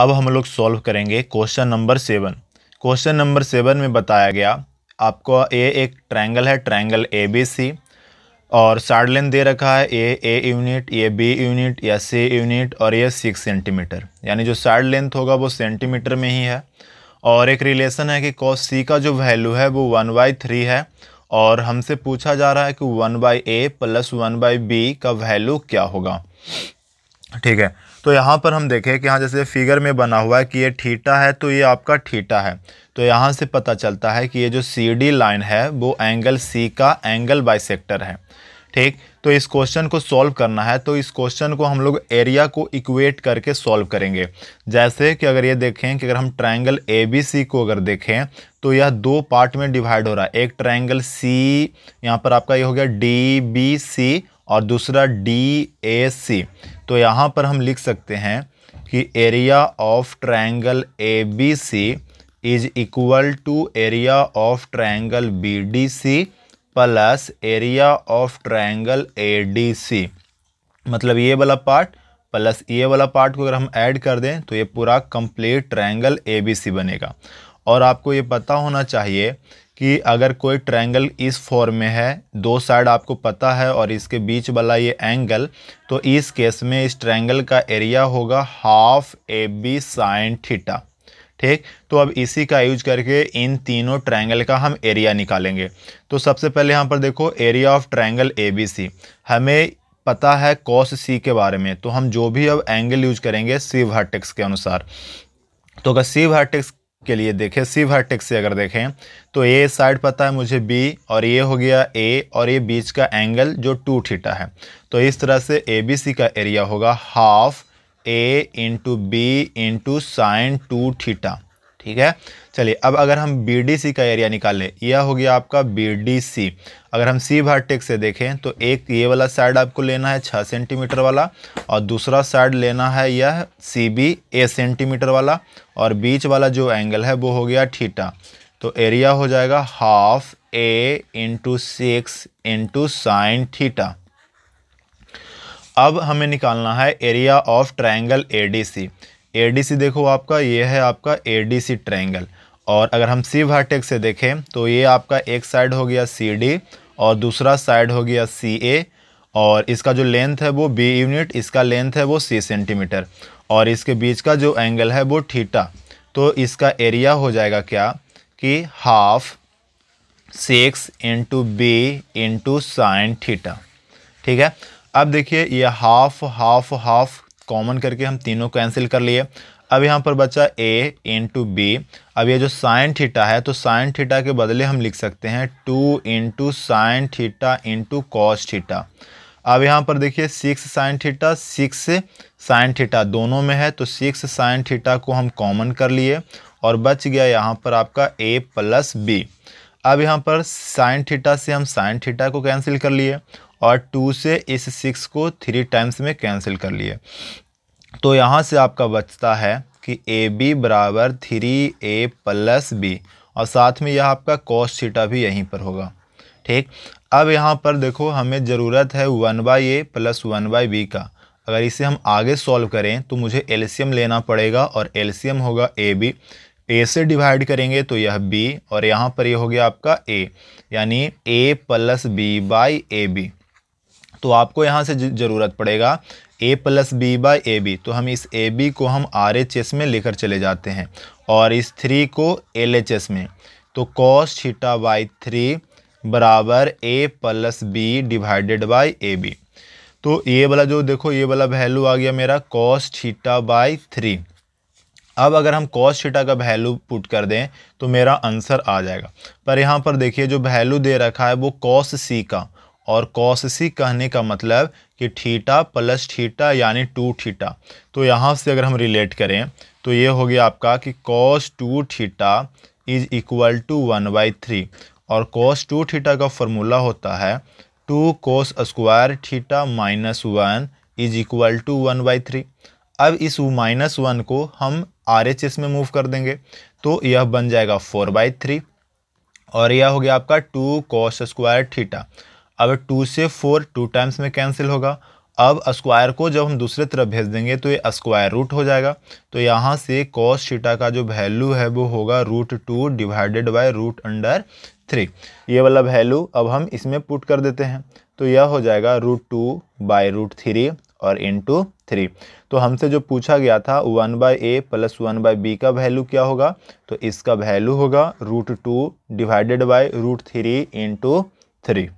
अब हम लोग सॉल्व करेंगे क्वेश्चन नंबर 7। क्वेश्चन नंबर 7 में बताया गया आपको एक ट्रायंगल है, ट्रायंगल ABC, और साइड लेंथ दे रखा है ए यूनिट, ये B यूनिट या C यूनिट, और ये 6 सेंटीमीटर, यानी जो साइड लेंथ होगा वो सेंटीमीटर में ही है। और एक रिलेशन है कि cos C का जो वैल्यू है वो 1/3 है, और हमसे पूछा जा रहा है कि 1/A प्लस 1/B का वैल्यू क्या होगा। ठीक है, तो यहाँ पर हम देखें कि यहाँ जैसे फिगर में बना हुआ है कि ये थीटा है, तो ये आपका थीटा है। तो यहाँ से पता चलता है कि ये जो CD लाइन है वो एंगल C का एंगल बाइसेक्टर है। ठीक, तो इस क्वेश्चन को सॉल्व करना है, तो इस क्वेश्चन को हम लोग एरिया को इक्वेट करके सॉल्व करेंगे। जैसे कि अगर ये देखें कि अगर हम ट्रायंगल ABC को अगर देखें तो यह दो पार्ट में डिवाइड हो रहा है। एक ट्रायंगल C, यहाँ पर आपका ये हो गया DBC, और दूसरा DAC। तो यहाँ पर हम लिख सकते हैं कि area of triangle ABC is equal to area of triangle BDC plus area of triangle ADC। मतलब ये वाला पार्ट प्लस ये वाला पार्ट को अगर हम ऐड कर दें तो ये पूरा कंप्लीट ट्रायंगल ABC बनेगा। और आपको ये पता होना चाहिए कि अगर कोई ट्रायंगल इस फॉर्म में है, दो साइड आपको पता है और इसके बीच वाला ये एंगल, तो इस केस में इस ट्रायंगल का एरिया होगा हाफ AB साइन थीटा। ठीक, तो अब इसी का यूज करके इन तीनों ट्रायंगल का हम एरिया निकालेंगे। तो सबसे पहले यहाँ पर देखो एरिया ऑफ ट्रायंगल ABC, हमें पता है cos C के बारे में, तो हम जो भी अब एंगल यूज करेंगे C वर्टेक्स के अनुसार। तो अगर C वर्टेक्स के लिए देखें, C वर्टेक्स से अगर देखें तो ये साइड पता है मुझे B, और ये हो गया A, और ये बीच का एंगल जो 2 थीटा है। तो इस तरह से ABC का एरिया होगा half A into B into sine 2 theta. ठीक है, चलिए अब अगर हम BDC का एरिया निकालें, यह हो गया आपका BDC। अगर हम C वर्टेक्स से देखें तो एक ये वाला साइड आपको लेना है 6 सेंटीमीटर वाला, और दूसरा साइड लेना है यह CB 8 सेंटीमीटर वाला, और बीच वाला जो एंगल है वो हो गया थीटा। तो एरिया हो जाएगा half A into 6 into sine theta. अब हमें निकालना है area of triangle ADC। ADC देखो आपका ये है आपका ADC ट्रायंगल, और अगर हम C वर्टेक्स से देखें तो ये आपका एक साइड हो गया CD और दूसरा साइड हो गया CA, और इसका जो लेंथ है वो B यूनिट, इसका लेंथ है वो 6 सेंटीमीटर, और इसके बीच का जो एंगल है वो थीटा। तो इसका एरिया हो जाएगा क्या कि half 6 into B into sine theta. ठीक है, अब देखिए ये हाफ हाफ हाफ कॉमन करके हम तीनों कैंसिल कर लिए। अब यहाँ पर बचा A इंटू B। अब ये जो साइन थीटा है, तो साइन थीटा के बदले हम लिख सकते हैं 2 into sine theta into cos theta. अब यहाँ पर देखिए 6 साइन थीटा 6 साइन थीटा दोनों में है, तो 6 साइन थीटा को हम कॉमन कर लिए, और बच गया यहाँ पर आपका A प्लस B। अब यहाँ पर साइन थीटा से हम साइन थीटा को कैंसिल कर लिए, और 2 से इस 6 को 3 टाइम्स में कैंसिल कर लिए। तो यहाँ से आपका बचता है कि AB बराबर 3A प्लस B, और साथ में यह आपका cos थीटा भी यहीं पर होगा। ठीक, अब यहाँ पर देखो हमें ज़रूरत है 1/A प्लस 1/B का। अगर इसे हम आगे सॉल्व करें तो मुझे एलसीएम लेना पड़ेगा, और एलसीएम होगा AB। A से डिवाइड करेंगे तो यह B, और यहाँ पर ये हो गया आपका A, यानी A प्लस B/AB। तो आपको यहाँ से ज़रूरत पड़ेगा A प्लस B/AB, तो हम इस AB को हम RHS में लेकर चले जाते हैं, और इस 3 को LHS में। तो cos थीटा बाई 3 बराबर A plus B divided by AB। तो ये वाला जो देखो ये वाला वैल्यू आ गया मेरा cos थीटा बाई 3। अब अगर हम cos थीटा का वैल्यू पुट कर दें तो मेरा आंसर आ जाएगा। पर यहाँ पर देखिए जो वैल्यू दे रखा है वो cos C का, और cos C कहने का मतलब कि थीटा प्लस थीटा यानी 2 थीटा। तो यहाँ से अगर हम रिलेट करें तो ये हो गया आपका कि cos 2 theta is equal to 1/3, और cos 2 थीटा का फॉर्मूला होता है 2 cos square theta minus 1 is equal to 1/3। अब इस -1 को हम RHS में मूव कर देंगे, तो यह बन जाएगा 4/3, और यह हो गया आपका 2 cos स्क्वायर थीटा। अब 2 से 4 2 टाइम्स में कैंसिल होगा, अब स्क्वायर को जब हम दूसरे तरफ भेज देंगे तो ये स्क्वायर रूट हो जाएगा। तो यहाँ से कॉस थीटा का जो वैल्यू है वो होगा √2 डिवाइडेड बाय √3। ये वाला वैल्यू अब हम इसमें पुट कर देते हैं, तो यह हो जाएगा √2 बाय √3 और इंटू 3। तो हमसे जो पूछा गया था 1/a प्लस 1/b का वैल्यू क्या होगा, तो इसका वैल्यू होगा √2 डिवाइडेड बाय √3 इंटू 3।